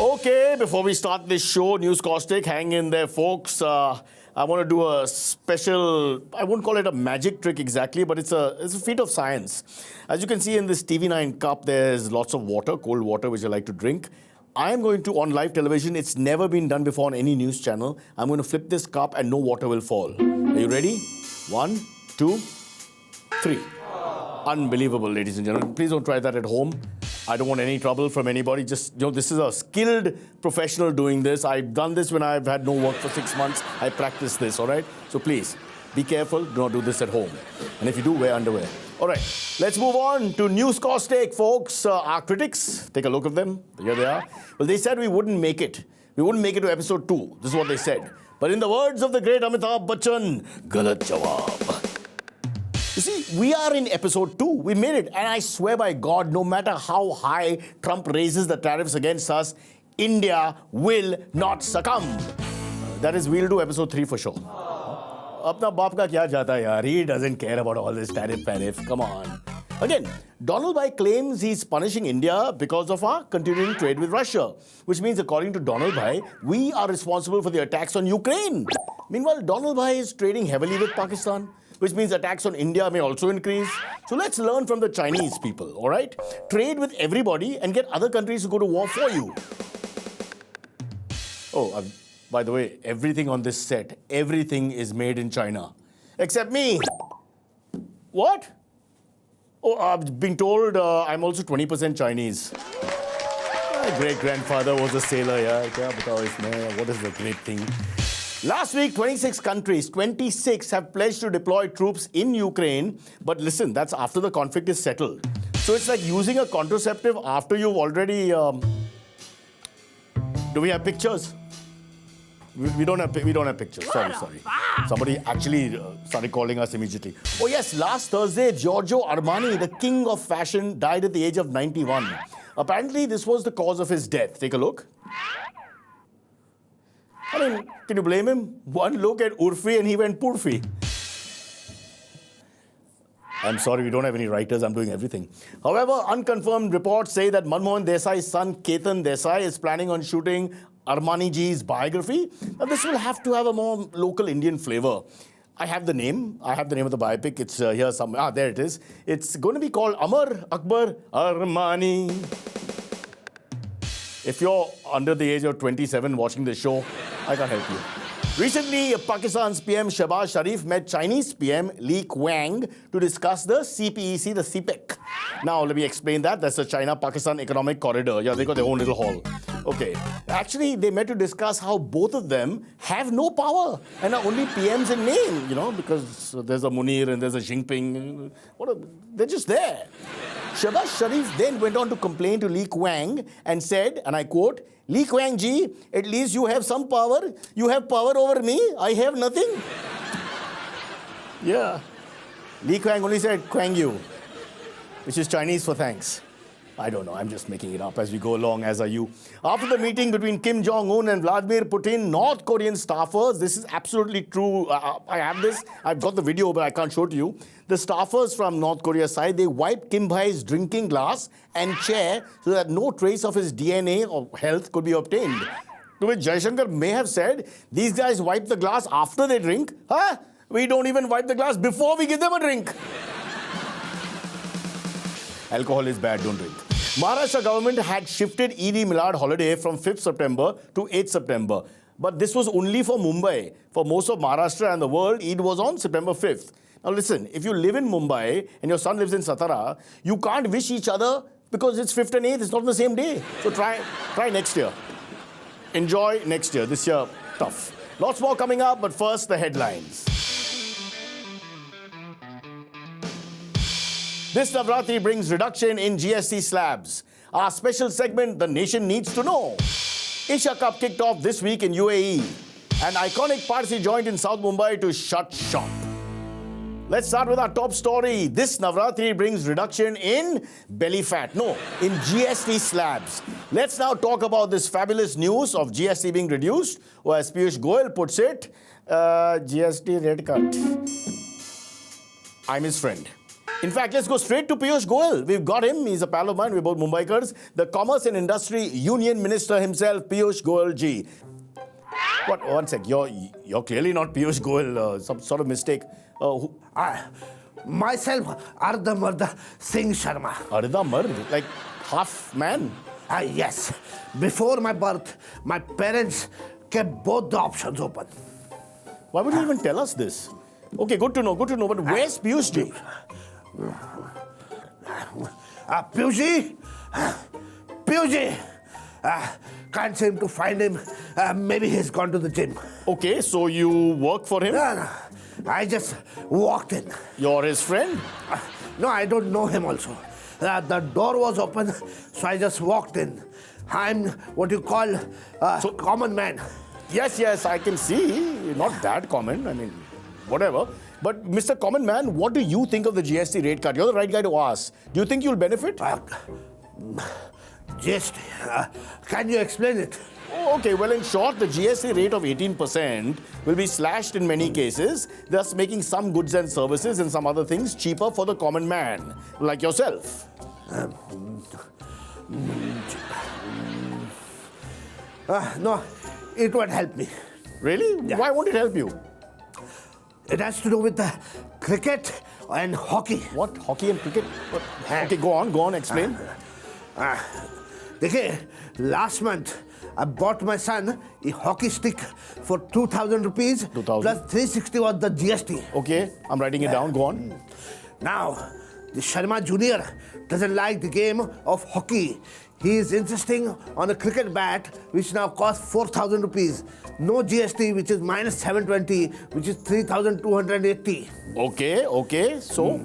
Okay, before we start this show, Newscaustic, hang in there, folks. I want to do a special, I wouldn't call it a magic trick exactly, but it's a feat of science. As you can see in this TV9 cup, there's lots of water, cold water, which I like to drink. I'm going to, on live television, it's never been done before on any news channel. I'm going to flip this cup and no water will fall. Are you ready? 1, 2, 3. Unbelievable, ladies and gentlemen. Please don't try that at home. I don't want any trouble from anybody. Just, this is a skilled professional doing this. I've done this when I've had no work for 6 months. I practice this, all right? So please, be careful. Do not do this at home. And if you do, wear underwear. All right, let's move on to Newscaustic, folks. Our critics, take a look at them. Here they are. Well, they said we wouldn't make it. We wouldn't make it to episode 2. This is what they said. But in the words of the great Amitabh Bachchan, galat jawab. You see, we are in episode 2. We made it. And I swear by God, no matter how high Trump raises the tariffs against us, India will not succumb. That is, we'll do episode 3 for sure. Apna baap ka kya jata hai yaar? He doesn't care about all this tariff. Come on. Again, Donald Bhai claims he's punishing India because of our continuing trade with Russia, which means, according to Donald Bhai, we are responsible for the attacks on Ukraine. Meanwhile, Donald Bhai is trading heavily with Pakistan, which means attacks on India may also increase. So let's learn from the Chinese people, all right? Trade with everybody and get other countries to go to war for you. Oh, by the way, everything on this set, everything is made in China. Except me. What? Oh, I've been told I'm also 20% Chinese. My great-grandfather was a sailor, yeah. What is the great thing? Last week, 26 countries, 26 have pledged to deploy troops in Ukraine. But listen, that's after the conflict is settled. So it's like using a contraceptive after you've already... Do we have pictures? We don't have pictures. Sorry. Somebody actually started calling us immediately. Oh yes, last Thursday, Giorgio Armani, the king of fashion, died at the age of 91. Apparently, this was the cause of his death. Take a look. I mean, can you blame him? One look at Urfi and he went Purfi. I'm sorry, we don't have any writers. I'm doing everything. However, unconfirmed reports say that Manmohan Desai's son, Ketan Desai, is planning on shooting Armani ji's biography. Now, this will have to have a more local Indian flavor. I have the name. I have the name of the biopic. It's here somewhere. There it is. It's going to be called Amar Akbar Armani. If you're under the age of 27 watching this show, I can't help you. Recently, Pakistan's PM Shehbaz Sharif met Chinese PM Li Qiang to discuss the CPEC, the CPEC. Now, let me explain that. That's the China-Pakistan Economic Corridor. Yeah, they got their own little hall. Okay. Actually, they met to discuss how both of them have no power and are only PMs in name, because there's a Munir and there's a Jinping. They're just there. Shehbaz Sharif then went on to complain to Li Qiang and said, and I quote, "Li Qiang ji, at least you have some power. You have power over me. I have nothing." Yeah. Li Qiang only said, "Qiang you," which is Chinese for thanks. I don't know, I'm just making it up as we go along, as are you. After the meeting between Kim Jong Un and Vladimir Putin, North Korean staffers, this is absolutely true, I have this, I've got the video, but I can't show it to you. The staffers from North Korea's side, they wiped Kim Bhai's drinking glass and chair so that no trace of his DNA or health could be obtained. To which Jaishankar may have said, these guys wipe the glass after they drink? Huh? We don't even wipe the glass before we give them a drink. Alcohol is bad, don't drink. Maharashtra government had shifted Eid Milad holiday from 5th September to 8th September. But this was only for Mumbai. For most of Maharashtra and the world, Eid was on September 5th. Now listen, if you live in Mumbai and your son lives in Satire, you can't wish each other because it's 5th and 8th. It's not on the same day. So try next year. Enjoy next year. This year, tough. Lots more coming up, but first, the headlines. This Navratri brings reduction in GST slabs. Our special segment, The Nation Needs to Know. Asia Cup kicked off this week in UAE. An iconic Parsi joint in South Mumbai to shut shop. Let's start with our top story. This Navratri brings reduction in belly fat. No, in GST slabs. Let's now talk about this fabulous news of GST being reduced, or as Piyush Goyal puts it, GST rate cut. I'm his friend. In fact, let's go straight to Piyush Goyal. We've got him. He's a pal of mine. We're both Mumbaikars. The Commerce and Industry Union Minister himself, Piyush Goyal ji. What? One sec. You're clearly not Piyush Goyal. Some sort of mistake. Myself, Ardha Singh Sharma. Ardha Mard? Like half man? Yes. Before my birth, my parents kept both the options open. Why would you even tell us this? Okay, good to know. But where's Piyush ji? Piyush! Can't seem to find him. Maybe he's gone to the gym. Okay, so you work for him? No. I just walked in. You're his friend? No, I don't know him also. The door was open, so I just walked in. I'm what you call a common man. Yes, I can see. Not that common. I mean, whatever. But Mr. Common Man, what do you think of the GST rate cut? You're the right guy to ask. Do you think you'll benefit? GST? Can you explain it? Oh, okay, well, in short, the GST rate of 18% will be slashed in many cases, thus making some goods and services and some other things cheaper for the common man, like yourself. No, it won't help me. Really? Yeah. Why won't it help you? It has to do with the cricket and hockey. What? Hockey and cricket? What? Okay, go on, explain. Okay, last month I bought my son a hockey stick for 2,000 rupees. 2,000? Plus 360 was the GST. Okay, I'm writing it down. Go on. Now, the Sharma Junior doesn't like the game of hockey. He is insisting on a cricket bat which now costs 4,000 rupees. No GST, which is minus 720, which is 3,280. Okay. So?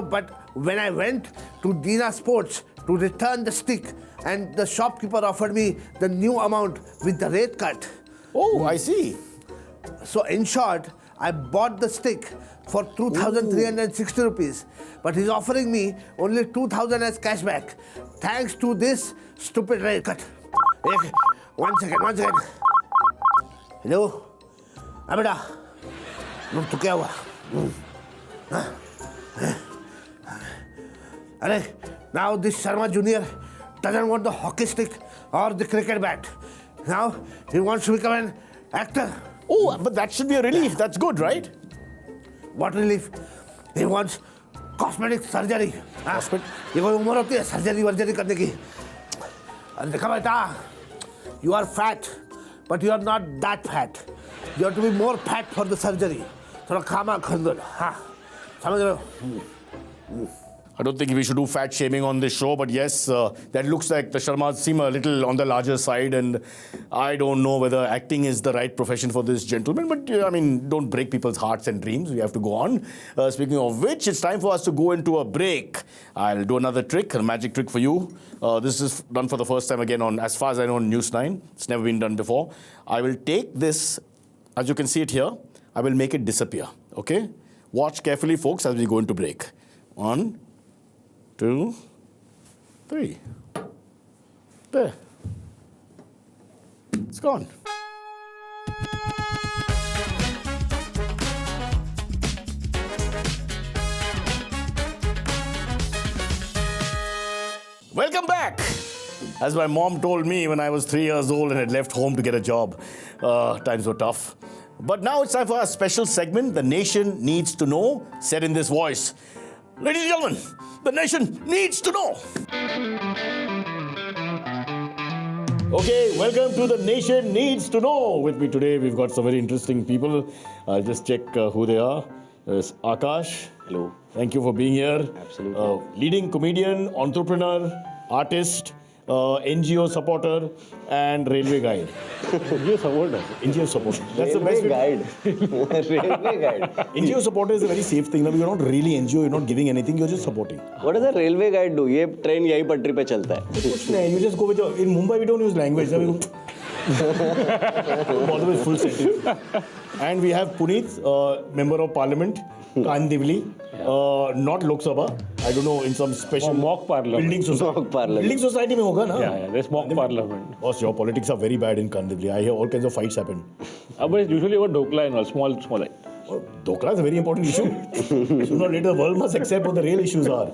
But when I went to Dina Sports to return the stick, and the shopkeeper offered me the new amount with the rate cut. Oh, I see. So in short, I bought the stick for 2,360 rupees, but he's offering me only 2,000 as cashback, thanks to this stupid rate cut. Hey, one second. Hello? Abeda, तो क्या हुआ? Now this Sharma Junior doesn't want the hockey stick or the cricket bat. Now he wants to become an actor. Oh, but that should be a relief. That's good, right? What relief? He wants cosmetic surgery. ये कोई उम्र होती है surgery करने की? अरे देखा बेटा, you are fat, but you are not that fat. You have to be more fat for the surgery. थोड़ा खामा खंदर, हाँ, समझ रहे हो? I don't think we should do fat shaming on this show, but yes, that looks like the Sharmas seem a little on the larger side, and I don't know whether acting is the right profession for this gentleman, but I mean, don't break people's hearts and dreams. We have to go on. Speaking of which, it's time for us to go into a break. I'll do another trick, a magic trick for you. This is done for the first time again on, as far as I know, on News 9. It's never been done before. I will take this, as you can see it here, I will make it disappear, okay? Watch carefully, folks, as we go into break. 1, 2, 3. There. It's gone. Welcome back. As my mom told me when I was 3 years old and had left home to get a job. Times were tough. But now it's time for a special segment, The Nation Needs to Know, said in this voice. Ladies and gentlemen, the nation needs to know. Okay, welcome to The Nation Needs to Know. With me today, we've got some very interesting people. I'll just check who they are. There's Akash. Hello. Thank you for being here. Absolutely. Leading comedian, entrepreneur, artist, NGO supporter, and railway guide. NGO supporter. NGO supporter. That's railway the best guide. Railway guide. NGO supporter is a very safe thing. You're not really NGO. You're not giving anything. You're just supporting. What does a railway guide do? ये train यही पटरी पे चलता है. कुछ नहीं. You just go with your. In Mumbai, we don't use language. We go. Bother with full sentence. And we have Puneet, member of Parliament. Kandivli, not Lok Sabha. I don't know, in some special mock parliament. building society. Mock parliament. Building society में होगा ना? Yeah, there's mock parliament. Boss, your politics are very bad in Kandivli. I hear all kinds of fights happen. But it's usually about Dokla and all, small. Dokla is a very important issue. Sooner or later, the world must accept what the real issues are.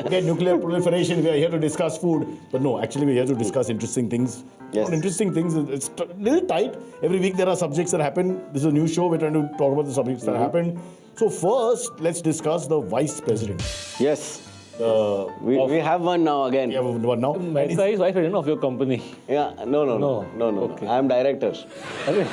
Okay, nuclear proliferation, we are here to discuss food. But no, actually, we're here to discuss interesting things. Yes. Not interesting things, it's a little tight. Every week there are subjects that happen. This is a new show, we're trying to talk about the subjects that happen. So first, let's discuss the vice president. Yes. We have one now again. We have one now. Maisa is vice president of your company. Yeah, no. Okay. I am director. Okay.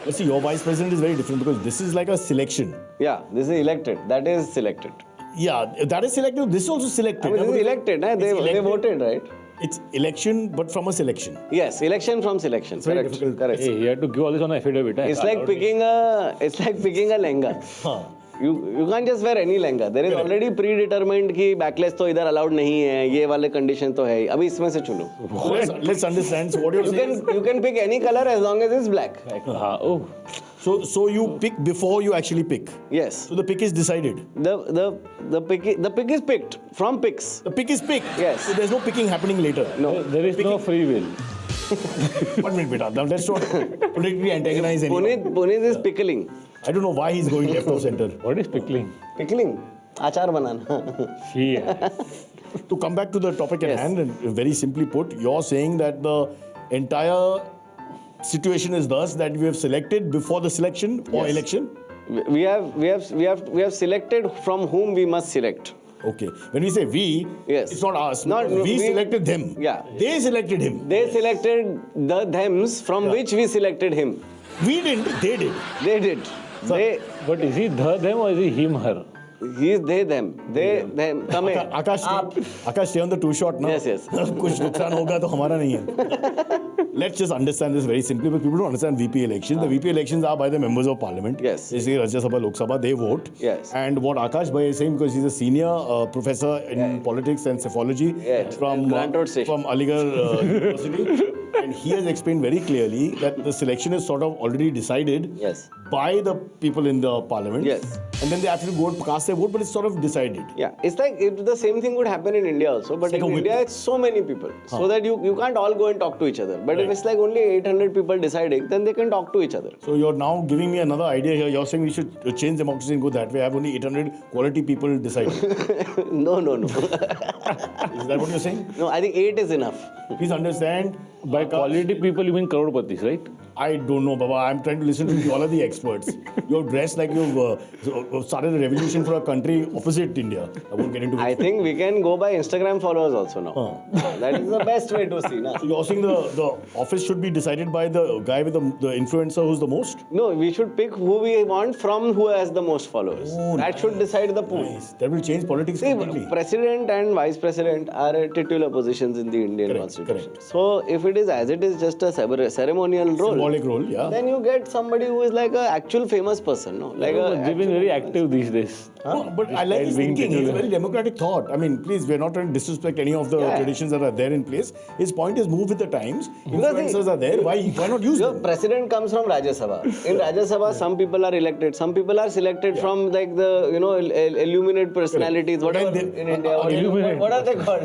But see, your vice president is very different because this is like a selection. Yeah, this is elected. That is selected. Yeah, that is selected. This is also selected. I mean, this is elected. They elected. voted, right? It's election, but from a selection. Yes, election from selection. very Correct. difficult. Correct. Hey, you have to give all this on affidavit. It's like picking a lehenga. Huh. You can't just wear any lehenga. There is already predetermined कि backlash तो इधर allowed नहीं है. ये वाले condition तो है. अभी इसमें से चुनो. Let's understand. So what you're saying You can pick any color as long as it's black. Oh. So you pick before you actually pick. Yes. So the pick is decided. The pick is picked from picks. The pick is picked. Yes. So there's no picking happening later. No. There is no free will. 1 minute, beta. Now let's not politically antagonize anyone. Punit is pickling. I don't know why he's going left or center. What is pickling? Pickling. Achar banana. Yeah. To come back to the topic at Yes. hand, and very simply put, you're saying that the entire situation is thus that we have selected before the selection or Yes. election. We have selected from whom we must select. Okay. When we say we, Yes. it's not us. Not- we we- selected them. Yeah. They selected him. They selected the thems from which we selected him. We didn't. They did. They did. But is he them or is he him, her? He is they, them. They, them. Come here. Akash, stay on the two shot now. Yes, yes. कुछ नुकसान होगा तो हमारा नहीं है. Let's just understand this very simply, but people don't understand VP elections. The VP elections are by the members of parliament. Yes. Basically, Rajya Sabha, Lok Sabha, they vote. Yes. And what Akash Bhai is saying, because he's a senior professor in politics and psephology from Aligarh University, and he has explained very clearly that the selection is sort of already decided Yes. by the people in the parliament. Yes. And then they actually go and cast their vote, but it's sort of decided. Yeah, it's like the same thing would happen in India also, but It's like in a whip. India it's so many people, so that you can't all go and talk to each other. But if it's like only 800 people deciding, then they can talk to each other. So you're now giving me another idea here. You're saying we should change democracy and go that way. I have only 800 quality people deciding. No. Is that what you're saying? No, I think 8 is enough. Please understand. By quality people, you mean crorpatis, right? I don't know, Baba. I'm trying to listen to all of the experts. You're dressed like you've started a revolution for a country opposite India. I won't get into it. I think we can go by Instagram followers also now. That is the best way to see. Na? So you're saying the office should be decided by the guy with the influencer who's the most? No, we should pick who we want from who has the most followers. Oh, That should decide the pool. Nice. That will change politics See, completely. president and vice president are titular positions in the Indian Correct, constitution. correct. So if it is as it is just a ceremonial role, Symbolic role, yeah. then you get somebody who is like an actual famous person, no? Like They've been very active these days. No, but I like his being thinking. It's a titular. very democratic thought. I mean, please, we're not trying to disrespect any of the traditions that are there in place. His point is move with the times. Influencers are there. Why not use Your them? president comes from Rajya Sabha. In Rajya Sabha, some people are elected. Some people are selected from like the illuminate personalities. Whatever But then in India. What are they called?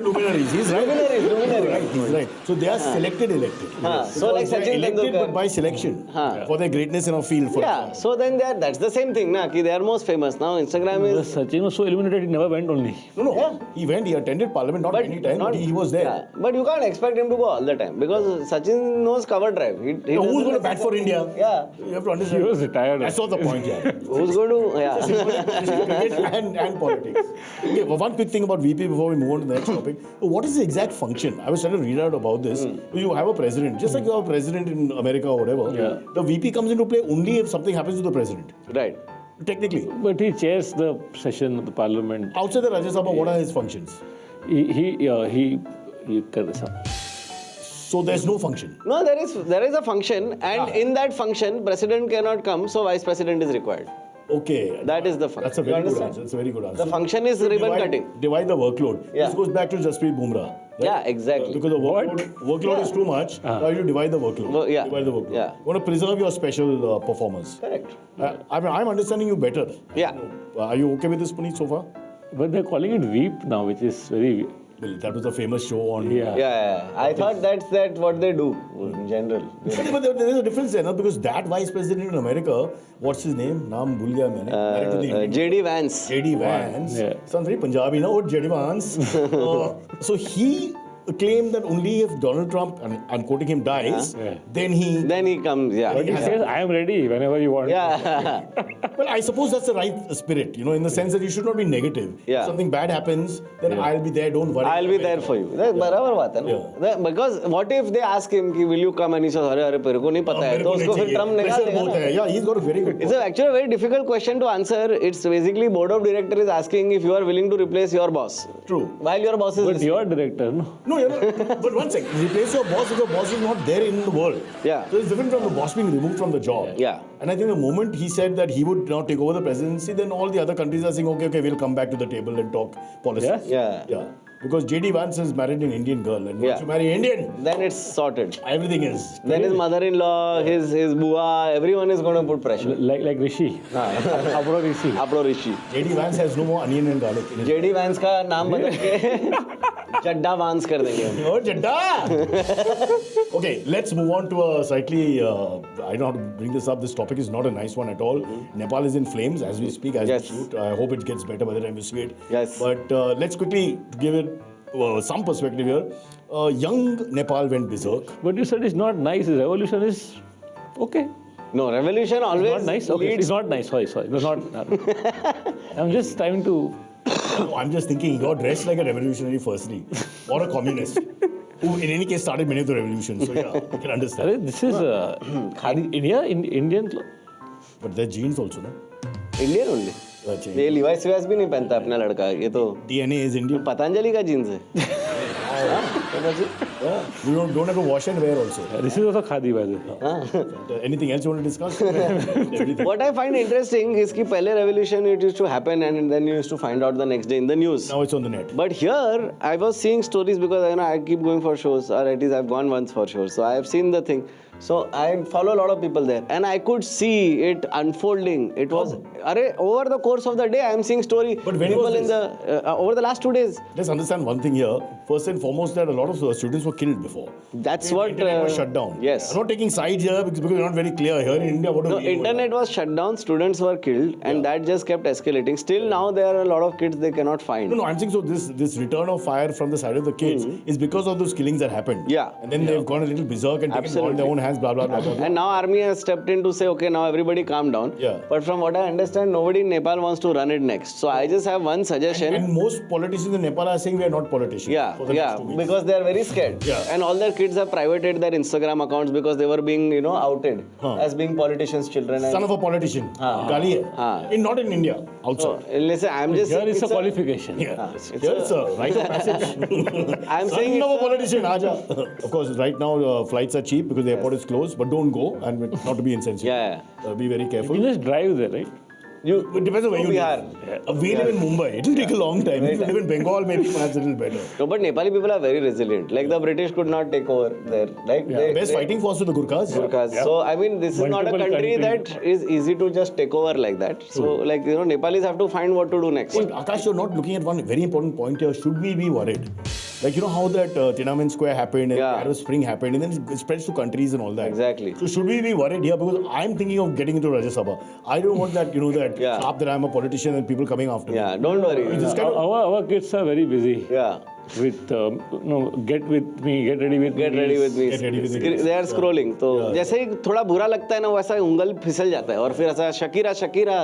Luminaries. He's right. Luminaries. Right, he's right. So they are elected. So like Because they are Sachin elected, Tendulkar. but by selection for their greatness in a field. For Yeah. So then that's the same thing, na? Ki they are most famous now. Instagram is. Sachin was so eliminated, he never went only. No. He went. He attended parliament not many times, but he was there. Yeah. But you can't expect him to go all the time because Sachin knows cover drive. He Now, who's going to bat for India? Yeah. You have to He understand. was retired. That's not the point, yeah. Who's going to? Yeah. Cricket and politics. Okay, well, one quick thing about VP before we move on to the next topic. So what is the exact function? I was trying to read out about this. You have a president, just like you have a president in America or whatever. Yeah. The VP comes into play only if something happens to the president. Right. Technically. But he chairs the session of the parliament. Outside the Rajya Sabha, what are his functions? He So there's no function. No, there is a function, and in that function, president cannot come, so vice president is required. Okay. That is the function. That's a You very good understand? answer. That's a very good answer. The function is ribbon cutting. Divide the workload. Yeah. This goes back to Jasprit Bumrah. Yeah, exactly. Because the workload is too much. Now you divide the workload. Divide the workload. Yeah. You want to preserve your special performers. Correct. I'm understanding you better. Yeah. Are you okay with this, Puneet, so far? But they're calling it Veep now, which is very. Well, that was a famous show on. Yeah. I thought that's what they do in general. But there is a difference there, no? Because that vice president in America, what's his name? Naam bhul gaya maine. Married to the Indian. J.D. Vance. J.D. Vance. Yeah. Sounds very Punjabi, no? J.D. Vance. So he claimed that only if Donald Trump, and I'm quoting him, dies, then he comes, yeah. But he says, I am ready whenever you want. Yeah. Well, I suppose that's the right spirit, in the sense that you should not be negative. Yeah. If something bad happens, then I'll be there, don't worry. I'll be there for you. That's barabar baat hai na. Because what if they ask him, ki, will you come, and he says, अरे मेरे को नहीं पता है, तो उसको फिर Trump निकाल देगा ना. Yeah, he's got a very good point. It's actually a very difficult question to answer. It's basically board of director is asking if you are willing to replace your boss. True. While your boss is But listening. you're a director, no? No, you're not. But one second, replace your boss if your boss is not there in the world. Yeah. So it's different from the boss being removed from the job. Yeah. And I think the moment he said that he would now take over the presidency, then all the other countries are saying, okay, we'll come back to the table and talk policy. Yeah. Because J.D. Vance is married an Indian girl, and once you marry Indian, then it's sorted. everything is. Then his mother-in-law, his bua, everyone is going to put pressure. Like Rishi. Apro Rishi. Apro Rishi. J.D. Vance has no more onion and garlic in his J.D. Vance का नाम बदल के चड्डा वांस कर देंगे हम. Oh, Jadda! Okay, let's move on to a slightly, I don't know how to bring this up. This topic is not a nice one at all. Nepal is in flames as we speak, as we shoot. I hope it gets better by the time you see it. Yes. But let's quickly give it some perspective here. Young Nepal went berserk. But you said it's not nice. Revolution is okay. No, revolution always Not nice? Okay, leads. it's not nice. Sorry. It was not. I'm just trying to. I'm just thinking, you're dressed like a revolutionary firstly, or a communist, who in any case started many of the revolutions. So yeah, I can understand. This is India, Indian. But there's genes also, no? Indian only. ये Levi's विवाइस भी नहीं पहनता अपना लड़का. ये तो DNA is Indian. Patanjali का jeans है. You don't have to wash and wear also. This is also khadi, by the way. Anything else you want to discuss? Everything. What I find interesting is कि पहले revolution it used to happen and then you used to find out the next day in the news. Now it's on the net. But here I was seeing stories because I keep going for shows, or at least I've gone once for shows, so I have seen the thing. So I follow a lot of people there, and I could see it unfolding. It was, over the course of the day, I am seeing story. But when people was in the over the last 2 days. Let's understand one thing here. First and foremost, that a lot of students were killed before. That's The what. internet was shut down. Yes. I'm not taking sides here because we're not very clear here in India. What do No, we do? internet was shut down. Students were killed, and that just kept escalating. Still, now there are a lot of kids they cannot find. No, I'm saying so. This return of fire from the side of the kids is because of those killings that happened. Yeah. And then they've gone a little berserk and taken it all in their own hands. Blah blah blah. blah, blah. And now army has stepped in to say, okay, now everybody calm down. Yeah. But from what I understand, nobody in Nepal wants to run it next. So I just have one suggestion. And most politicians in Nepal are saying we are not politicians. Yeah, for the next 2 weeks. because they are very scared. Yeah. And all their kids have privated their Instagram accounts because they were being, outed as being politicians' children. Son of a politician. Gali hai. Not in India. Outside. So, listen, I'm just Here saying is a qualification. Yeah. It's a rite of passage. I'm Son saying of a it's a- politician, Aja. Of course, right now flights are cheap because the airport is closed, but don't go and not to be insensitive. Yeah. Be very careful. You just drive there, right? It depends on where you live. We live in Mumbai. It will take a long time. If you live in Bengal, maybe perhaps a little better. No, but Nepali people are very resilient. Like the British could not take over there. Like Best fighting force to the Gurkhas. Gurkhas. So I mean, this is not a Multiple country countries. that is easy to just take over like that. So Nepalis have to find what to do next. But Akash, you're not looking at one very important point here. Should we be worried? Like, how that Tiananmen Square happened and Arab Spring happened and then it spreads to countries and all that. Exactly. So should we be worried here? Because I'm thinking of getting into Rajya Sabha. I don't want that, that slap that I'm a politician and people coming after me. Yeah, don't worry. It's just kind of, Our kids are very busy. Yeah. With get with me, get ready with me. Get ready with me. Get ready with me. They are scrolling. तो जैसे ही थोड़ा बुरा लगता है ना वैसा उंगल फिसल जाता है और फिर ऐसा शकीरा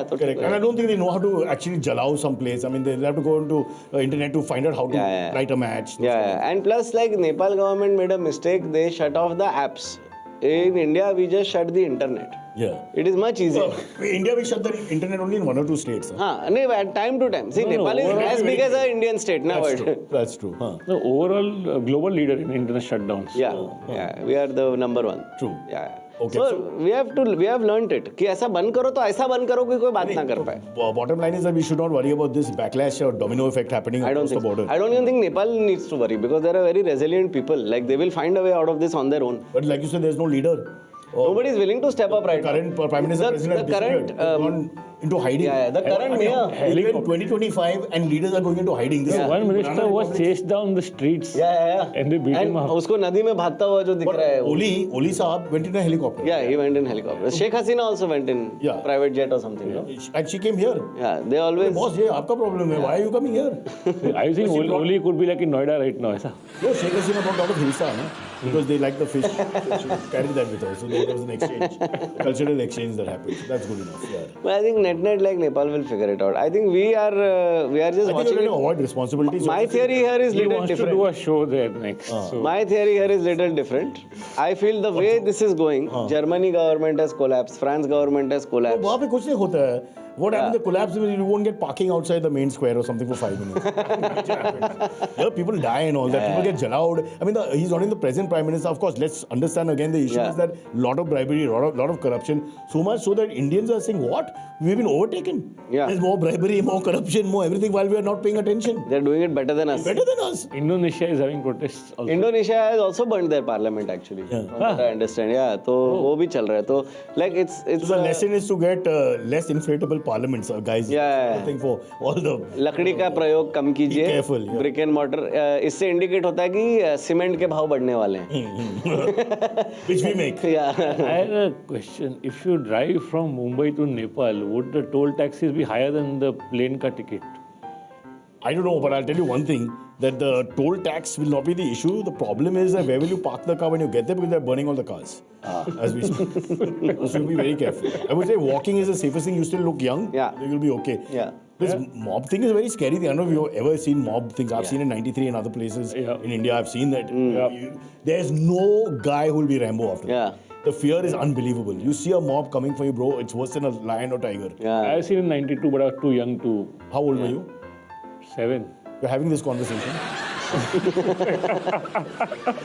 तो correct. And I don't think they know how to actually jalao some place. I mean, they have to go into internet to find out how to write a match. Yeah. And plus like Nepal government made a mistake. They shut off the apps. In India, we just shut the internet. Yeah. It is much easier. India, we shut the internet only in 1 or 2 states. No, at time to time. See, Nepal is as big as an Indian state now. That's true. That's true. The overall global leader in internet shutdowns. Yeah. We are the number one. True. Yeah. Okay, So so- we have learnt it कि ऐसा बंद करो तो ऐसा बंद करो कि कोई बात ना कर पाए. Bottom line is that we should not worry about this backlash or domino effect happening I don't across the think. border. I don't even think Nepal needs to worry because they are very resilient people. Like they will find a way out of this on their own. But like you said, there's no leader. Nobody is willing to step up right now. Current Prime Minister President the current has gone into hiding. the current mayor. Even 2025 and leaders are going into hiding. This is One minister was chased down the streets. And they beat him up. उसको नदी में भागता हुआ जो दिख रहा है. Oli Saab went in a helicopter. Yeah, he went in helicopter. Sheikh Hasina also went in private jet or something. No? And she came here. Yeah, they always. Boss, ये आपका problem है. Why are you coming here? I think Oli could be like in Noida right now. ऐसा. No, Sheikh Hasina brought a lot of hilsa, no? Because they like the fish. So she carried that with her. So there was an exchange, cultural exchange that happened. So that's good enough. Yeah. But I think net like Nepal will figure it out. I think we are just I think watching. you're going to avoid responsibilities. My theory here is He little wants to different. do a show there next. So. My theory here is little different. I feel the way this is going, Germany government has collapsed, France government has collapsed. वहाँ पे कुछ नहीं होता है. What happens? The collapse is you won't get parking outside the main square or something for 5 minutes. Yeah, people die and all that. People get jalowed. I mean, he's not in the present prime minister. Of course, let's understand again the issue is that lot of bribery, lot of corruption. So much so that Indians are saying, what? We've been overtaken. Yeah. There's more bribery, more corruption, more everything while we are not paying attention. They're doing it better than us. Better than us. Indonesia is having protests also. Indonesia has also burned their parliament actually. From what I understand. Yeah, तो वो भी चल रहा है. तो like it's So the lesson is to get less inflatable parliaments, guys. Yeah. I think for all the लकड़ी का प्रयोग कम कीजिए. Be careful, yeah. Brick and mortar. इससे इंडिकेट होता है कि सीमेंट के भाव बढ़ने वाले हैं. which we make. Yeah. I had a question. If you drive from Mumbai to Nepal, would the toll taxes be higher than the plane ka ticket? I don't know, but I'll tell you one thing, that the toll tax will not be the issue. The problem is that where will you park the car when you get there, because they're burning all the cars as we speak. So you'll be very careful. I would say walking is the safest thing. You still look young. Yeah. You'll be okay. Yeah. This mob thing is a very scary thing. I don't know if you've ever seen mob things. I've seen in 93 and other places. Yeah. In India, I've seen that. There's no guy who will be Rambo after Yeah. that. The fear is unbelievable. You see a mob coming for you, bro, it's worse than a lion or tiger. Yeah. I've seen in 92, but I was too young to. How old were you? 7. We're having this conversation.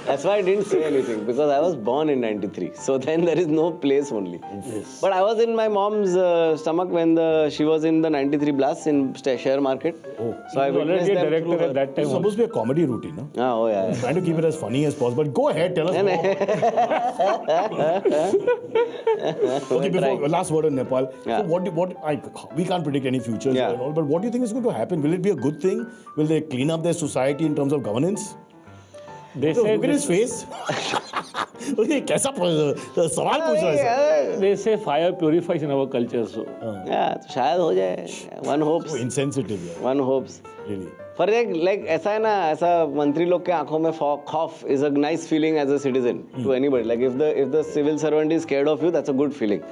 That's why I didn't say anything because I was born in 93. So then there is no place only. Yes. But I was in my mom's stomach when she was in the 93 blast in share market. Oh. So I He was witnessed already a them director through her. at that time. It's supposed to be a comedy routine, no? Oh yeah. Trying to keep it as funny as possible. But go ahead, tell us more. Okay, before last word on Nepal. Yeah. So we can't predict any futures Yeah. and all, but what do you think is going to happen? Will it be a good thing? Will they clean up their society in terms of governance? They said Look at his face. Okay, कैसा सवाल पूछ रहा है sir? they say fire purifies in our culture. So Yeah, तो शायद हो जाए. One hopes. So insensitive, yeah. One hopes. Really. For like ऐसा है ना, ऐसा मंत्री लोग के आंखों में खौफ is a nice feeling as a citizen to anybody. Like if the civil servant is scared of you, that's a good feeling.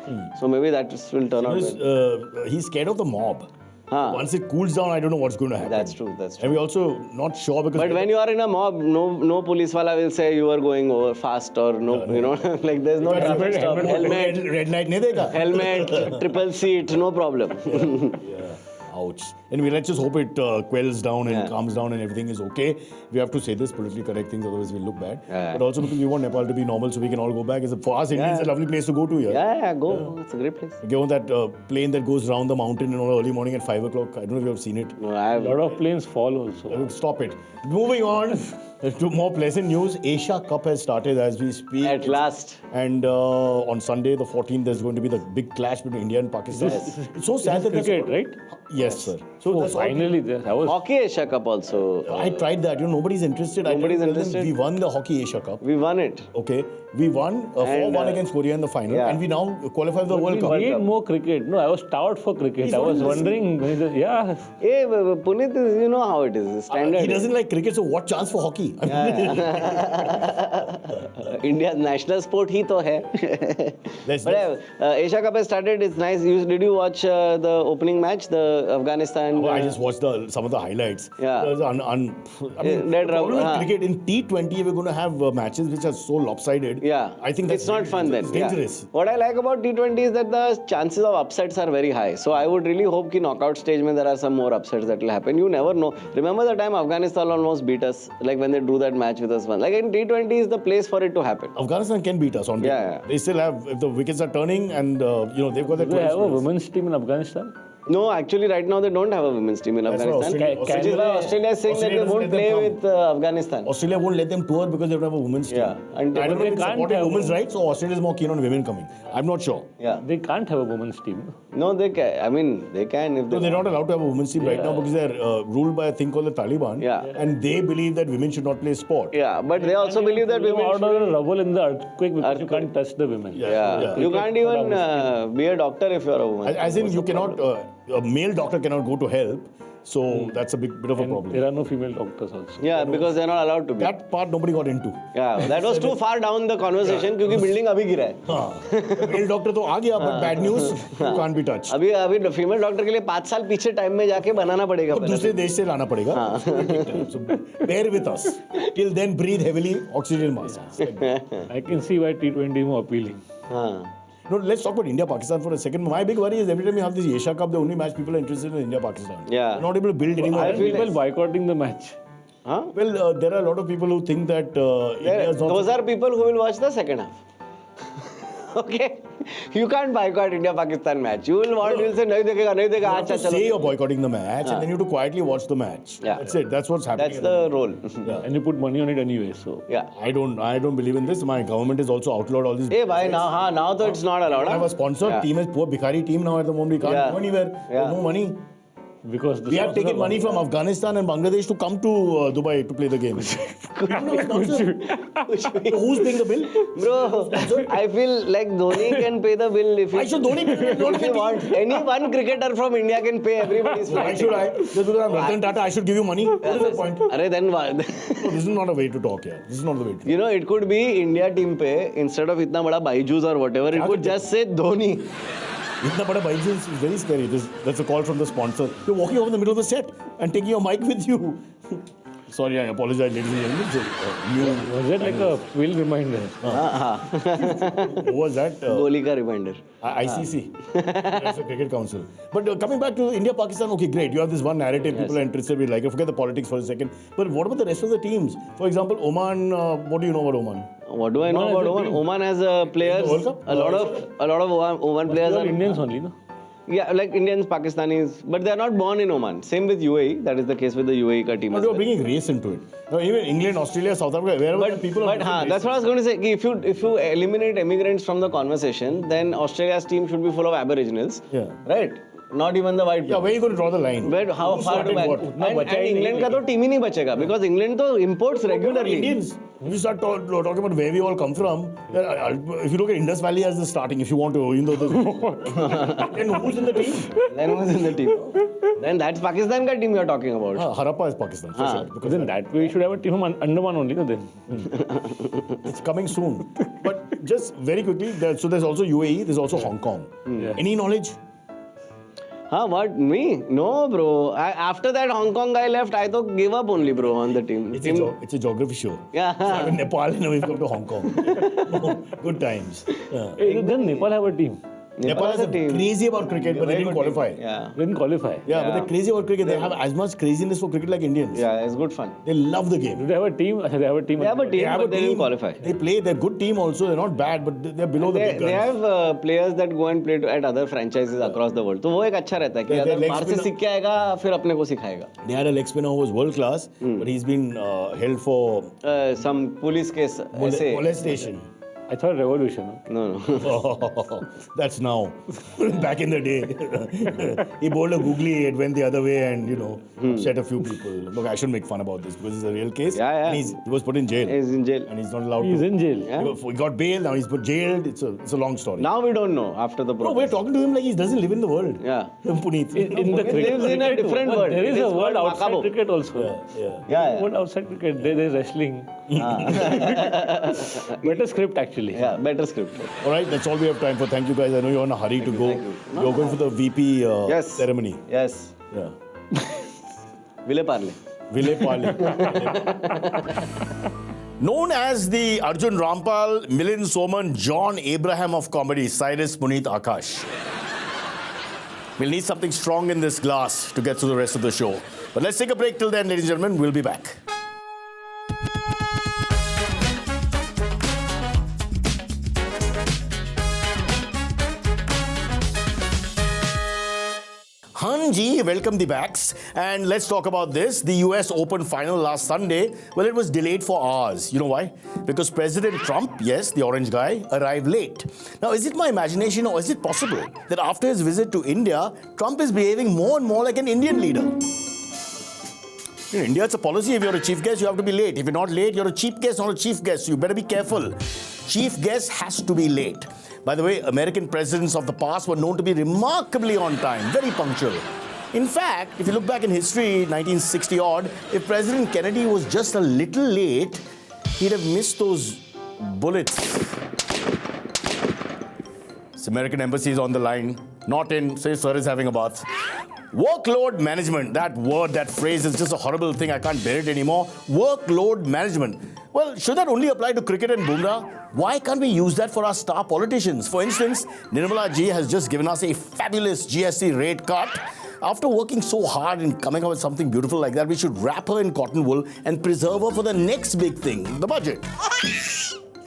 So maybe that will turn out. Because, he's scared of the mob. Once it cools down, I don't know what's going to happen. That's true. That's true. And we're also not sure because. But when you are in a mob, no police wala will say you are going over fast or you know, like there's no traffic stop. Helmet, red light नहीं देगा. helmet, triple seat, no problem. Ouch. Anyway, let's just hope it quells down and calms down and everything is okay. We have to say this politically correct things, otherwise we'll look bad. But also because we want Nepal to be normal so we can all go back. For us, India is a lovely place to go to here. Yeah, go. It's a great place. Given that plane that goes round the mountain early morning at 5 o'clock. I don't know if you have seen it. No, a lot of planes fall also. Stop it. Moving on to more pleasant news. Asia Cup has started as we speak. At last. And on Sunday, the 14th, there's going to be the big clash between India and Pakistan. It's so sad that Cricket, right? Yes, sir. So that's finally, I was. Hockey Asia Cup also. I tried that. Nobody's interested. Nobody's interested. We won the Hockey Asia Cup. We won it. Okay. We won 4-1 against Korea in the final. yeah. And we now qualify for the World Cup. We need more cricket. No, I was starved for cricket. He's I not was listening. wondering. Yeah. Hey, Puneet, you know how it is. Standard. He doesn't like cricket, so what chance for hockey? India's national sport ही तो है. Let's But Asia Cup has started. It's nice. Did you watch the opening match, the Afghanistan? I just watched some of the highlights. Yeah. It was I mean, Dead the problem rubber, with cricket in T20, we're going to have matches which are so lopsided Yeah, I think it's not fun then. It's dangerous. Yeah. What I like about T20 is that the chances of upsets are very high. So I would really hope कि knockout stage में there are some more upsets that will happen. You never know. Remember the time Afghanistan almost beat us, like when they drew that match with us. Like in T20 is the place for it to happen. Afghanistan can beat us on paper. Yeah. They still have, if the wickets are turning and, they've got Do they their have a women's team in Afghanistan? No, actually, right now they don't have a women's team in That's why Afghanistan. Australia- Which is why Australia is saying Australia that they doesn't won't let them play come. with Afghanistan. Australia won't let them tour because they don't have a women's team. Yeah, and I don't know they if it's can't supporting have- women's rights or Australia is more keen on women coming. I'm not sure. Yeah. They can't have a women's team. No, they can. I mean, they can if No, they they're not allowed to have a women's team right now because they're ruled by a thing called the Taliban. Yeah. And they believe that women should not play sport. Yeah, but they also believe that women should... order a rubble in the earthquake because you Earthquake. can't touch the women. Yeah. You can't even be a doctor if you're a woman. As in, you cannot, a male doctor cannot go to help. So that's a bit of a And problem. there are no female doctors also. Yeah, because they're not allowed to be. That part nobody got into. Yeah, that was too far down the conversation क्योंकि building अभी गिरा है. हाँ, male doctor तो आ गया, but bad news, you can't be touched. अभी female doctor के लिए 5 साल पीछे टाइम में जाके बनाना पड़ेगा. तो दूसरे देश से लाना पड़ेगा. So bear with us. Till then, breathe heavily, oxygen masks. I can see why T20 is more appealing. हाँ. No, let's talk about India-Pakistan for a second. My big worry is every time you have this Asia Cup, the only match people are interested in India-Pakistan. Yeah. They're not able to build anymore. I feel People boycotting the match. Huh? Well, there are a lot of people who think that India is not... Those are people who will watch the second half. Okay? You can't boycott India-Pakistan match. You will say, नहीं देखेगा, You have अच्छा to say you're boycotting the match and then you have to quietly watch the match. Yeah. That's it. That's what's happening. That's the role. And you put money on it anyway, so. Yeah. I don't believe in this. My government has also outlawed all these... Hey, bhai, now तो it's not allowed. I have a sponsor. Yeah. Team is poor, Bhikhari team now at the moment. We can't Yeah. go anywhere. Yeah. No money. Because the We have sponsors taken are money from Afghanistan and Bangladesh to come to Dubai to play the game. So who's paying the bill? Bro, I feel like Dhoni can pay the bill if Why should Dhoni pay the bill? if he wants. Any one cricketer from India can pay everybody's Why flight. should I? Just because I'm Ratan Tata, I should give you money? What is the point? Arey, then what? No, this is not a way to talk here. This is not the way to talk. You know, it could be India team pay instead of itna bada Baijus or whatever. It could just say Dhoni. Itna bada Baijus is very scary. That's a call from the sponsor. You're walking over in the middle of the set and taking your mic with you. Sorry, I apologize, ladies and gentlemen. So, Was that like a will reminder? who was that? Kohli ka reminder. ICC. That's the Cricket Council. But coming back to India, Pakistan, okay, great. You have this one narrative, people are interested, we like it. Forget the politics for a second. But what about the rest of the teams? For example, Oman, what do you know about Oman? What do I know Oman about has a Oman? team. Oman has players. World Cup? A lot of Oman players They are are Indians only, no? yeah, like Indians, Pakistanis, but they are not born in Oman. Same with UAE. That is the case with the UAE ka team. But as they are well. bringing race into it. Now, even England, Australia, South Africa, wherever there are people are But different that's what I was going to say. कि if you eliminate immigrants from the conversation, then Australia's team should be full of Aboriginals. Yeah. Right? Not even the white Yeah, people. where are you going to draw the line? Where, how Who's far to starting back? what? And England का तो team ही नहीं बचेगा because England तो imports regularly. Indians. If you start talking about where we all come from, if you look at Indus Valley as the starting, if you want to, even though then who's in the team? Then who's in the team? Then that's Pakistan ka team you're talking about. Harappa is Pakistan, for sure. Because then that way you should have a team from Andaman only, no then. It's coming soon. But just very quickly, so there's also UAE, there's also Hong Kong. Yeah. Any knowledge? Huh, what? Me? No, bro. After that Hong Kong guy left, I thought gave up only, bro, on the team. It's a geography show. Yeah. So I'm in Nepal and now we've come to Hong Kong. Good times. Yeah. Hey, then Nepal have a team. Nepal is crazy about cricket, but they didn't qualify. Yeah. Didn't qualify. Yeah, but they're crazy about cricket. They have as much craziness for cricket like Indians. Yeah, it's good fun. They love the game. Do they have a team? They have a team. They have a team, but they didn't qualify. They play. They're good team also. They're not bad, but they're below the big They guns. have players that go and play at other franchises across the world. तो वो एक अच्छा रहता है कि अगर बाहर से सीख के आएगा फिर अपने को सिखाएगा. They had a leg spinner who was world class, but he's been held for Some police case ऐसे. molestation. I thought revolution. No. That's now. Back in the day, he bowled a googly, it went the other way and, upset a few people. Look, I shouldn't make fun about this because it's a real case. Yeah. And he was put in jail. He's in jail. And he's not allowed He's to. in jail. Yeah. He got bail, now he's put jailed. It's a long story. Now we don't know after the Bro, we're protest. talking to him like he doesn't live in the world. Yeah. Puneet. In the He cricket. lives in a different world. There is It a is world called outside Wakabo. cricket also. Yeah. World outside cricket. There's wrestling. Better script actually. Yeah, better script. All right, that's all we have time for. Thank you guys. I know you're in a hurry to go. Thank you. You're going for the VP Yes. ceremony. Yes. Yeah. Ville parle. Ville Pale. Known as the Arjun Rampal, Milind Soman, John Abraham of comedy, Cyrus, Puneet, Akash. We'll need something strong in this glass to get through the rest of the show. But let's take a break till then, ladies and gentlemen. We'll be back. Hanji, welcome the backs. And let's talk about this. The US Open final last Sunday, well, it was delayed for hours. You know why? Because President Trump, yes, the orange guy, arrived late. Now, is it my imagination or is it possible that after his visit to India, Trump is behaving more and more like an Indian leader? In India, it's a policy. If you're a chief guest, you have to be late. If you're not late, you're a cheap guest, not a chief guest. You better be careful. Chief guest has to be late. By the way, American presidents of the past were known to be remarkably on time, very punctual. In fact, if you look back in history, 1960 odd, if President Kennedy was just a little late, he'd have missed those bullets. This American embassy is on the line. Not in, say, sir is having a bath. Workload management, that word, that phrase is just a horrible thing. I can't bear it anymore. Workload management. Well, should that only apply to cricket and Bumrah? Why can't we use that for our star politicians? For instance, Nirmala ji has just given us a fabulous GST rate cut. After working so hard and coming up with something beautiful like that, we should wrap her in cotton wool and preserve her for the next big thing, the budget.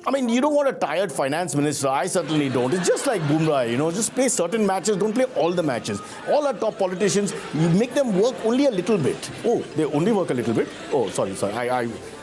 I mean, you don't want a tired finance minister. I certainly don't. It's just like Bumrah, you know, just play certain matches, don't play all the matches. All our top politicians, you make them work only a little bit. Oh, they only work a little bit? Oh, sorry.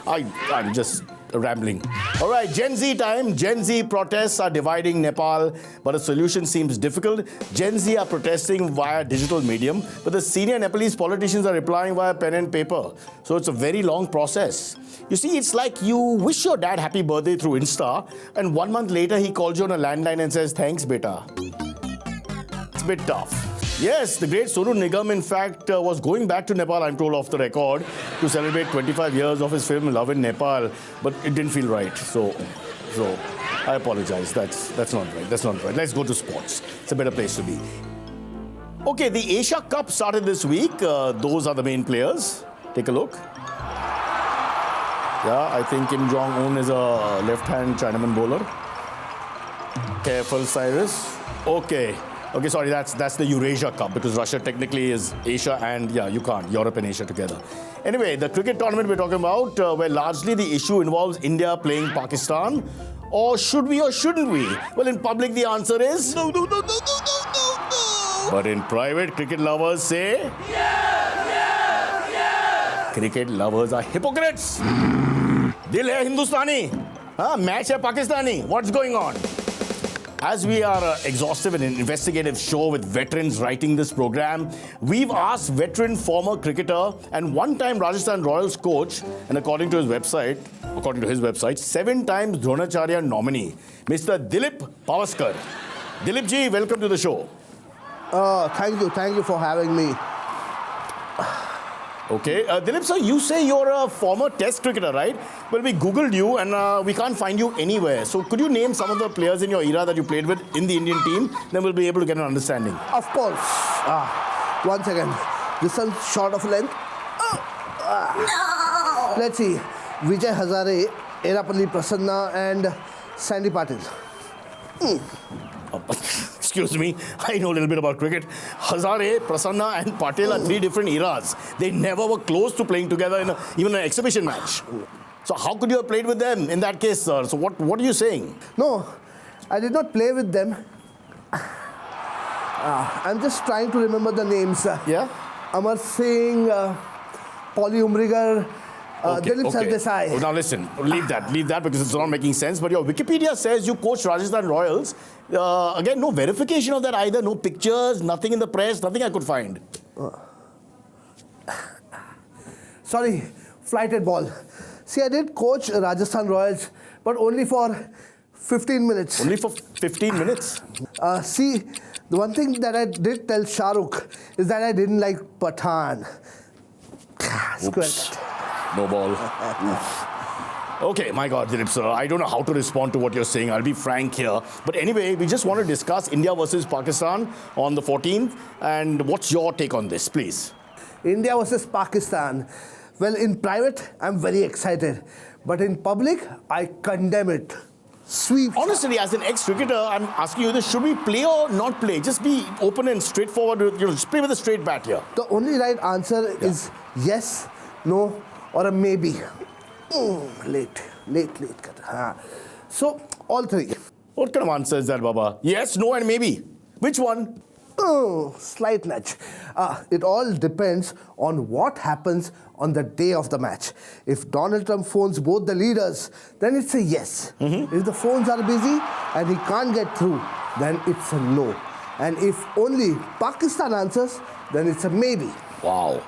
I'm just rambling. All right, Gen Z time. Gen Z protests are dividing Nepal, but a solution seems difficult. Gen Z are protesting via digital medium, but the senior Nepalese politicians are replying via pen and paper. So it's a very long process. You see, it's like you wish your dad happy birthday through Insta, and 1 month later he calls you on a landline and says, "Thanks, beta." It's a bit tough. Yes, the great Sonu Nigam, in fact, was going back to Nepal, I'm told, off the record, to celebrate 25 years of his film Love in Nepal, but it didn't feel right. So I apologize. That's not right. That's not right. Let's go to sports. It's a better place to be. Okay, the Asia Cup started this week. Those are the main players. Take a look. Yeah, I think Jong Un is a left-hand Chinaman bowler. Careful, Cyrus. Okay, sorry, that's the Eurasia Cup because Russia technically is Asia and, yeah, you can't, Europe and Asia together. Anyway, the cricket tournament we're talking about, where largely the issue involves India playing Pakistan. Or should we or shouldn't we? Well, in public, the answer is no. But in private, cricket lovers say cricket lovers are hypocrites. Dil hai Hindustani, match hai Pakistani. What's going on? As we are an exhaustive and investigative show with veterans writing this program, we've asked veteran former cricketer and one-time Rajasthan Royals coach, and according to his website, 7 times Dronacharya nominee, Mr. Dilip Pavaskar. Dilip ji, welcome to the show. Thank you for having me. Okay, Dilip sir, you say you're a former test cricketer, right? Well, we Googled you and we can't find you anywhere. So could you name some of the players in your era that you played with in the Indian team? Then we'll be able to get an understanding. Of course. 1 second. This is short of length. No! Let's see. Vijay Hazare, Erapalli Prasanna and Sandy Patil. Excuse me, I know a little bit about cricket. Hazare, Prasanna and Patel are 3 different eras. They never were close to playing together in even an exhibition match. So how could you have played with them in that case, sir? So what are you saying? No, I did not play with them. I'm just trying to remember the names. Yeah? Amar Singh, Polly Umrigar, Dilip Sardesai. Oh, now listen, leave that because it's not making sense. But your Wikipedia says you coached Rajasthan Royals. Again, no verification of that either. No pictures, nothing in the press, nothing I could find. Sorry, flighted ball. See, I did coach Rajasthan Royals, but only for 15 minutes. Only for 15 minutes? See, the one thing that I did tell Shah Rukh is that I didn't like Pathan. Oops. No ball. Okay, my God, Dilip sir, I don't know how to respond to what you're saying. I'll be frank here. But anyway, we just want to discuss India versus Pakistan on the 14th. And what's your take on this, please? India versus Pakistan. Well, in private, I'm very excited. But in public, I condemn it. Sweep. Honestly, as an ex-cricketer, I'm asking you this: should we play or not play? Just be open and straightforward. Just play with a straight bat here. The only right answer is yes, no, or a maybe. Late. Haan. So, all three. What kind of answer is that, Baba? Yes, no, and maybe. Which one? Slight nudge. It all depends on what happens on the day of the match. If Donald Trump phones both the leaders, then it's a yes. If the phones are busy and he can't get through, then it's a no. And if only Pakistan answers, then it's a maybe. Wow.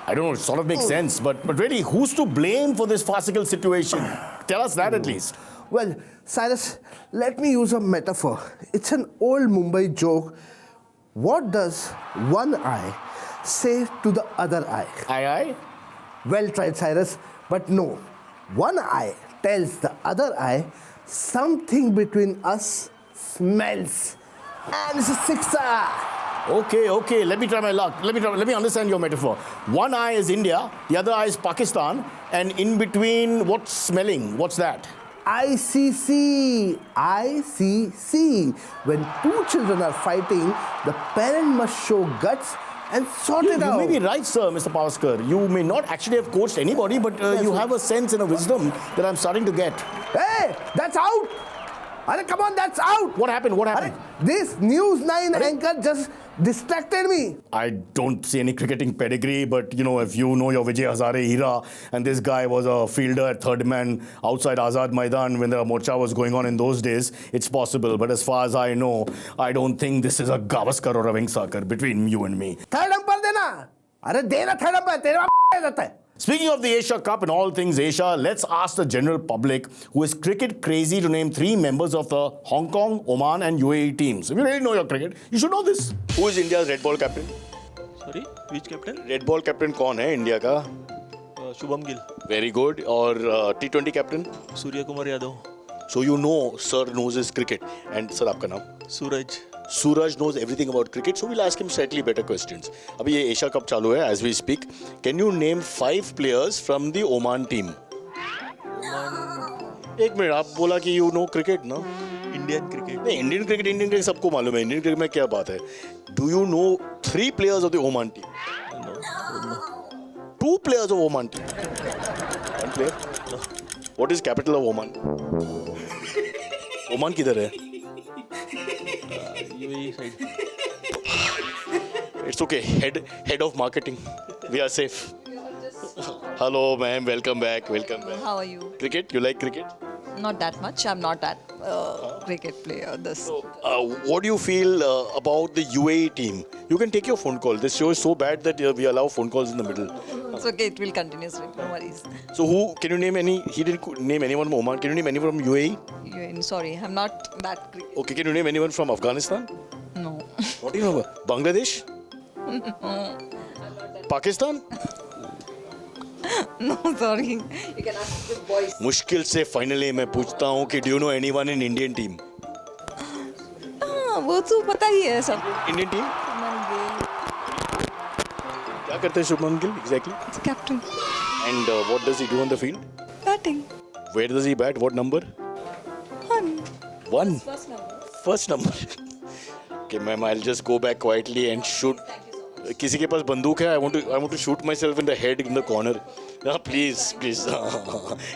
I don't know, it sort of makes sense, but really, who's to blame for this farcical situation? Tell us that at least. Well, Cyrus, let me use a metaphor. It's an old Mumbai joke. What does one eye say to the other eye? Aye? Well tried, Cyrus, but no. One eye tells the other eye something between us smells. And it's a sixer. Okay, let me try my luck. Let me understand your metaphor. One eye is India, the other eye is Pakistan, and in between, what's smelling? What's that? ICC. When two children are fighting, the parent must show guts and sort it out. You may be right, sir, Mr. Pavaskar. You may not actually have coached anybody, but you have a sense and a wisdom that I'm starting to get. Hey, that's out. Arey, come on, that's out. What happened? Arey, this News 9 anchor just distracted me. I don't see any cricketing pedigree, but if you know your Vijay Hazare era, and this guy was a fielder at third man outside Azad Maidan when the Morcha was going on in those days, it's possible. But as far as I know, I don't think this is a Gavaskar or a Vengsakar between you and me. Third umpire dena. Arey, dena third umpire. Tera jata hai. Speaking of the Asia Cup and all things Asia, let's ask the general public who is cricket crazy to name 3 members of the Hong Kong, Oman and UAE teams. If you really know your cricket, you should know this. Who is India's red ball captain? Sorry, which captain? Red ball captain कौन है India का? Shubham Gill. Very good. और T20 captain? Surya Kumar Yadav. So you know, sir knows his cricket. And sir, आपका नाम? Suraj. Suraj knows everything about cricket, so we'll ask him slightly better questions. अभी ये Asia Cup चालू है as we speak. Can you name 5 players from the Oman team? एक minute, आप बोला कि you know cricket ना? Indian cricket. नहीं, Indian cricket सबको मालूम है. Indian cricket में क्या बात है? Do you know 3 players of the Oman team? No. 2 players of Oman team. 1 player? No. What is capital of Oman? Oman किधर है? UAE side. It's okay. Head of marketing. We are safe. Hello, ma'am. Welcome back. How are you? Cricket? You like cricket? Not that much. I'm not that cricket player. What do you feel about the UAE team? You can take your phone call. This show is so bad that we allow phone calls in the middle. It's okay. It will continuously. No worries. So who, can you name any, he didn't name anyone from Oman. Can you name anyone from UAE? Sorry, I'm not that cricket. Okay, can you name anyone from Afghanistan? No. What do you know? Bangladesh? Pakistan? No, sorry. You can ask the boys. मुश्किल से finally मैं पूछता हूँ कि do you know anyone in Indian team? वो तो पता ही है सब. Indian team? क्या करते हैं Shubman Gill exactly? It's captain. And what does he do on the field? Batting. Where does he bat? What number? 1. First number. Okay, ma'am, I'll just go back quietly and shoot. किसी के पास बंदूक है? I want to shoot myself in the head in the corner. Please.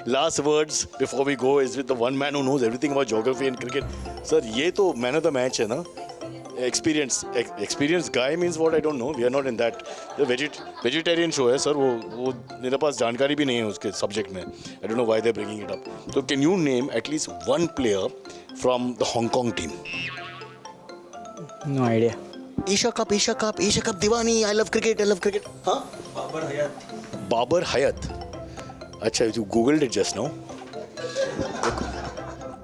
Last words before we go is with the one man who knows everything about geography and cricket. Sir, ये तो man of the match है ना? Experienced guy means what I don't know. We are not in that. The vegetarian show है sir. वो मेरे पास जानकारी भी नहीं है उसके subject में. I don't know why they're bringing it up. So can you name at least one player from the Hong Kong team? No idea. Asia Cup, Diwani. I love cricket. Huh? Babar Hayat. अच्छा, you googled it just now.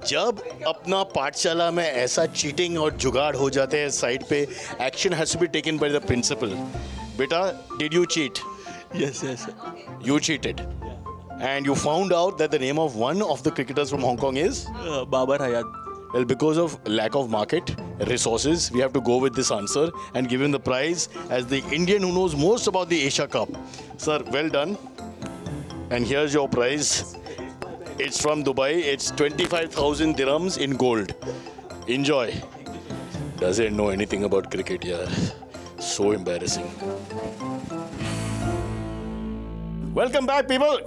जब अपना पाठशाला में ऐसा cheating और जुगाड़ हो जाते हैं साइड पे, action has to be taken by the principal. बेटा, did you cheat? Yes. You cheated. And you found out that the name of one of the cricketers from Hong Kong is? Babar Hayat. Well, because of lack of market resources, we have to go with this answer and give him the prize as the Indian who knows most about the Asia Cup. Sir, well done. And here's your prize. It's from Dubai. It's 25,000 dirhams in gold. Enjoy. Doesn't know anything about cricket, yeah. So embarrassing. Welcome back, people.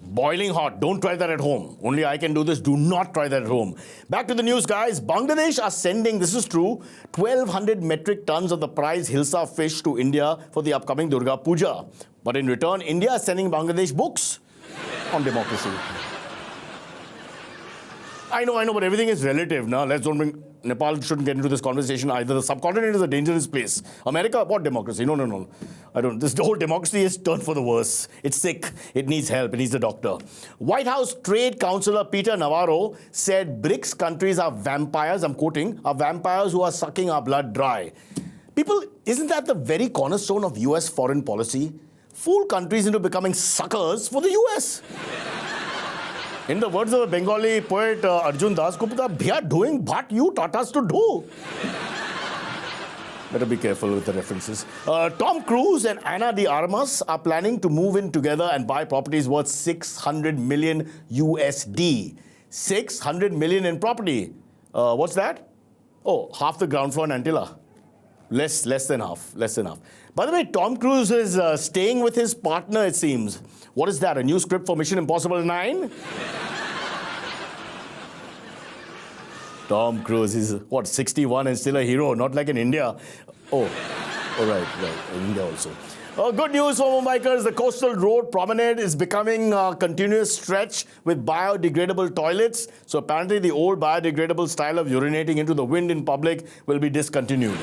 Boiling hot. Don't try that at home. Only I can do this. Do not try that at home. Back to the news, guys. Bangladesh are sending, this is true, 1,200 metric tons of the prize Hilsa fish to India for the upcoming Durga Puja. But in return, India is sending Bangladesh books on democracy. I know, but everything is relative. Now, let's don't bring... Nepal shouldn't get into this conversation either. The subcontinent is a dangerous place. America, what democracy? No. I don't... The whole democracy is turned for the worse. It's sick. It needs help. It needs a doctor. White House Trade Councillor Peter Navarro said BRICS countries are vampires, I'm quoting, are vampires who are sucking our blood dry. People, isn't that the very cornerstone of US foreign policy? Fool countries into becoming suckers for the US. In the words of a Bengali poet, Arjun Das Gupta, "We are doing what you taught us to do." Better be careful with the references. Tom Cruise and Ana de Armas are planning to move in together and buy properties worth 600 million USD. 600 million in property. What's that? Oh, half the ground floor in Antilla. Less than half. By the way, Tom Cruise is staying with his partner, it seems. What is that, a new script for Mission Impossible 9? Tom Cruise is, 61 and still a hero, not like in India. Oh, right, in India also. Good news for Mumbaikars. The coastal road promenade is becoming a continuous stretch with biodegradable toilets. So apparently the old biodegradable style of urinating into the wind in public will be discontinued.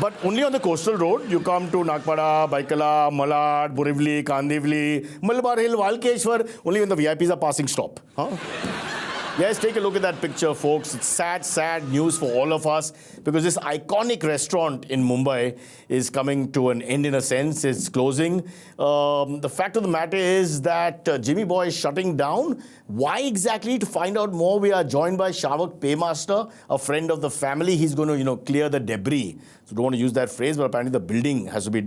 But only on the coastal road. You come to Nagpada, Baikala, Malad, Borivali, Kandivali, Malabar Hill, Walkeshwar, only when the VIPs are passing stop. Huh? Yes, take a look at that picture, folks. It's sad news for all of us because this iconic restaurant in Mumbai is coming to an end in a sense. It's closing. The fact of the matter is that Jimmy Boy is shutting down. Why exactly? To find out more, we are joined by Shavak Paymaster, a friend of the family. He's going to, clear the debris. So don't want to use that phrase, but apparently the building has to be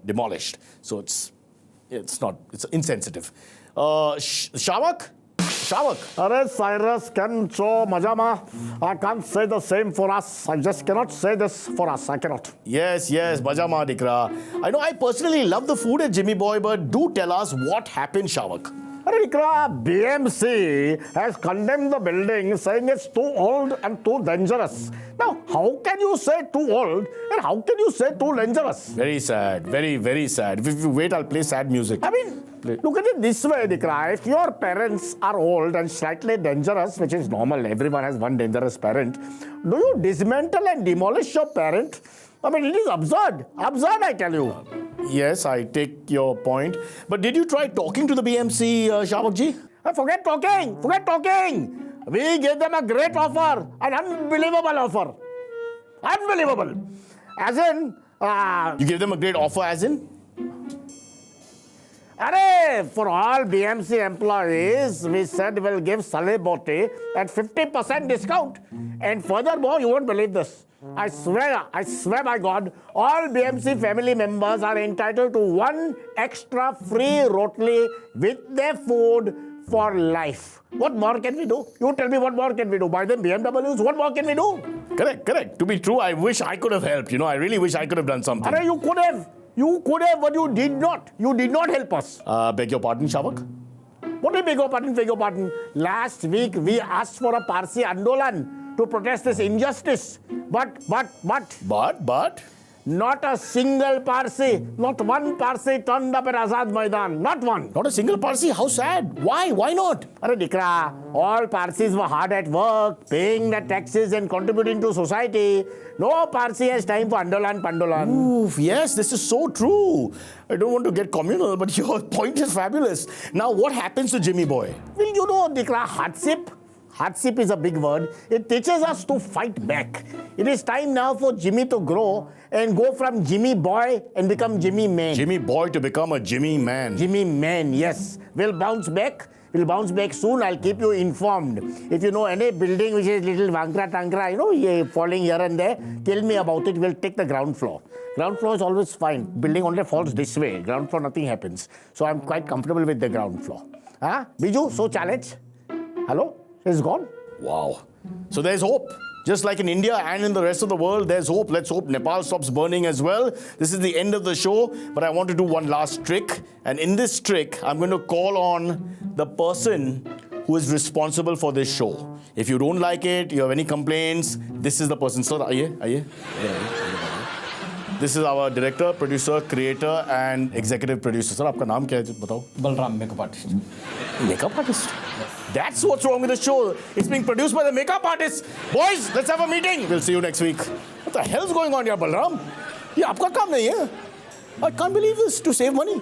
demolished. So it's insensitive. Shavak? Arey Cyrus, so Majama. I can't say the same for us. I just cannot say this for us. I cannot. Yes, Majama Dikra. I know I personally love the food at Jimmy Boy, but do tell us what happened, Shavak. BMC has condemned the building, saying it's too old and too dangerous. Now, how can you say too old and how can you say too dangerous? Very sad, very sad. If you wait, I'll play sad music. Look at it this way, Dikra. If your parents are old and slightly dangerous, which is normal, everyone has one dangerous parent, do you dismantle and demolish your parent? It is absurd. Absurd, I tell you. Yes, I take your point. But did you try talking to the BMC, Shavakji? Forget talking. We gave them a great offer, an unbelievable offer. Unbelievable. As in... You gave them a great offer, as in? For all BMC employees, we said we'll give celebrity at 50% discount. And furthermore, you won't believe this. I swear by God, all BMC family members are entitled to one extra free rotli with their food for life. What more can we do? You tell me what more can we do? Buy them BMWs? What more can we do? Correct. To be true, I wish I could have helped. I really wish I could have done something. You could have, but you did not. You did not help us. Beg your pardon, Shavak? What do you beg your pardon? Last week, we asked for a Parsi Andolan to protest this injustice. But? Not a single Parsi, not one Parsi turned up at Azad Maidan. Not one. Not a single Parsi? How sad. Why? Why not? Dikra, all Parsis were hard at work, paying their taxes and contributing to society. No Parsi has time for Andolan Pandolan. Oof, yes, this is so true. I don't want to get communal, but your point is fabulous. Now, what happens to Jimmy Boy? Well, Dikra, hardship is a big word. It teaches us to fight back. It is time now for Jimmy to grow and go from Jimmy Boy and become Jimmy Man. Jimmy Boy to become a Jimmy Man. Jimmy Man, yes. We'll bounce back. We'll bounce back soon. I'll keep you informed. If you know any building which is little vankra-tankra, falling here and there, tell me about it. We'll take the ground floor. Ground floor is always fine. Building only falls this way. Ground floor, nothing happens. So I'm quite comfortable with the ground floor. Huh? Biju, so challenge. Hello? It's gone? Wow. So there's hope. Just like in India and in the rest of the world, there's hope. Let's hope Nepal stops burning as well. This is the end of the show, but I want to do one last trick. And in this trick, I'm going to call on the person who is responsible for this show. If you don't like it, you have any complaints, this is the person. Sir, aye. This is our director, producer, creator, and executive producer. Sir, आपका नाम क्या है? बताओ. Balram, makeup artist. Makeup artist? That's what's wrong with the show. It's being produced by the makeup artist. Boys, let's have a meeting. We'll see you next week. What the hell's going on here, Balram? ये आपका काम नहीं है. I can't believe this. To save money.